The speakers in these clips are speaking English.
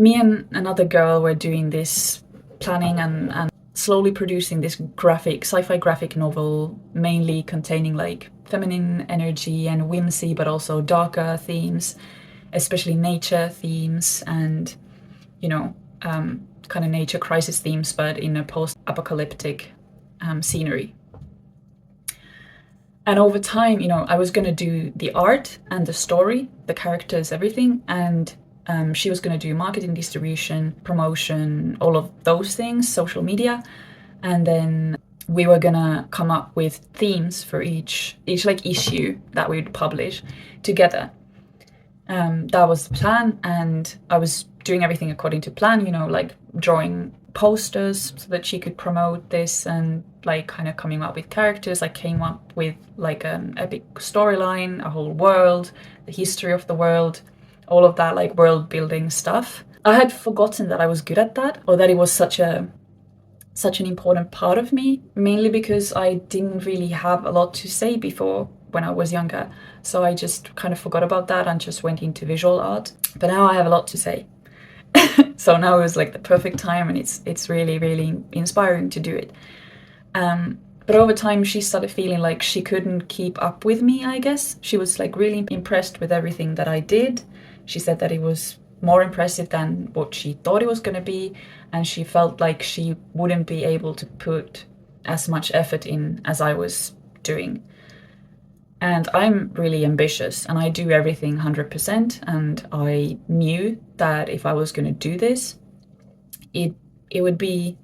me and another girl were doing this planning and slowly producing this sci-fi graphic novel, mainly containing like feminine energy and whimsy, but also darker themes, especially nature themes and, you know, kind of nature crisis themes, but in a post-apocalyptic scenery. And over time, I was going to do the art and the story, the characters, everything. And she was going to do marketing, distribution, promotion, all of those things, social media. And then we were going to come up with themes for each like issue that we'd publish together. That was the plan. And I was doing everything according to plan, like drawing posters so that she could promote this and like kind of coming up with characters. I came up with like an epic storyline, a whole world, the history of the world, all of that like world building stuff. I had forgotten that I was good at that, or that it was such an important part of me, mainly because I didn't really have a lot to say before when I was younger. So I just kind of forgot about that and just went into visual art. But now I have a lot to say. So now it was like the perfect time, and it's really, really inspiring to do it. But over time, she started feeling like she couldn't keep up with me, I guess. She was like really impressed with everything that I did. She said that it was more impressive than what she thought it was going to be, and she felt like she wouldn't be able to put as much effort in as I was doing. And I'm really ambitious and I do everything 100%. And I knew that if I was going to do this, it would be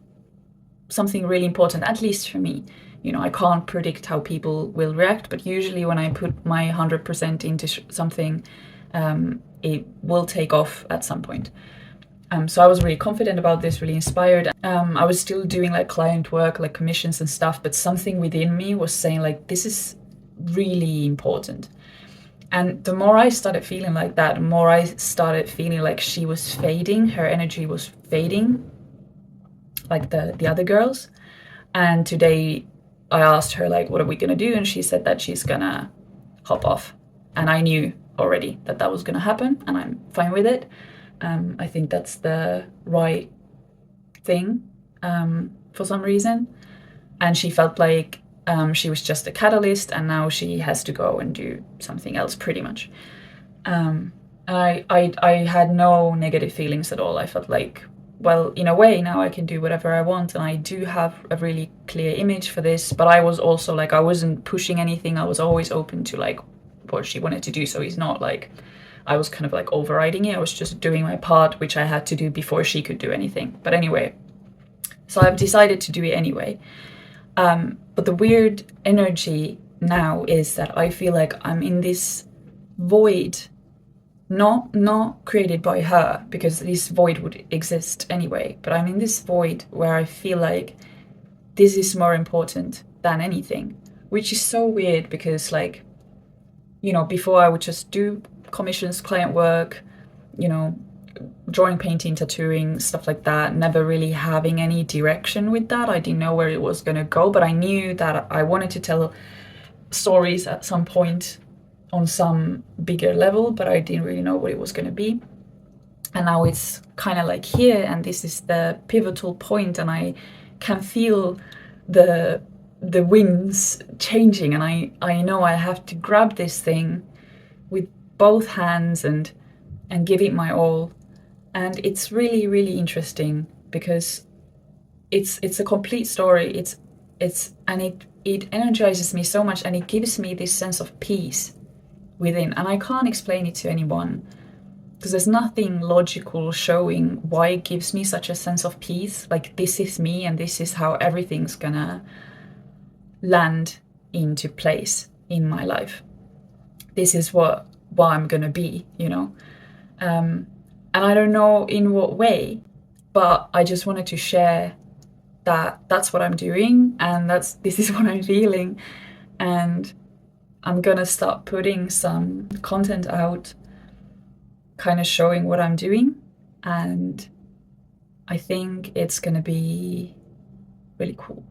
something really important, at least for me. I can't predict how people will react, but usually when I put my 100% into something, it will take off at some point. So I was really confident about this, really inspired. I was still doing like client work, like commissions and stuff, but something within me was saying like, this is really important. And the more I started feeling like that, the more I started feeling like she was fading, her energy was fading, like the other girls. And today I asked her like, what are we gonna do? And she said that she's gonna hop off. And I knew already that that was gonna happen, and I'm fine with it. I think that's the right thing for some reason. And she felt like she was just a catalyst, and now she has to go and do something else, pretty much. I had no negative feelings at all. I felt like, well, in a way, now I can do whatever I want, and I do have a really clear image for this. But I was also like, I wasn't pushing anything. I was always open to like what she wanted to do. So it's not like I was kind of like overriding it. I was just doing my part, which I had to do before she could do anything. But anyway, so I've decided to do it anyway. But the weird energy now is that I feel like I'm in this void, not created by her, because this void would exist anyway, but I'm in this void where I feel like this is more important than anything, which is so weird because like, before I would just do commissions, client work, drawing, painting, tattooing, stuff like that, never really having any direction with that. I didn't know where it was going to go, but I knew that I wanted to tell stories at some point on some bigger level, but I didn't really know what it was going to be. And now it's kind of like here, and this is the pivotal point, and I can feel the winds changing, and I know I have to grab this thing with both hands and give it my all. And it's really, really interesting because it's a complete story. It energizes me so much, and it gives me this sense of peace within. And I can't explain it to anyone because there's nothing logical showing why it gives me such a sense of peace. Like, this is me, and this is how everything's gonna land into place in my life. This is what I'm gonna be, and I don't know in what way, but I just wanted to share that that's what I'm doing, and this is what I'm feeling. And I'm gonna start putting some content out, kind of showing what I'm doing, and I think it's gonna be really cool.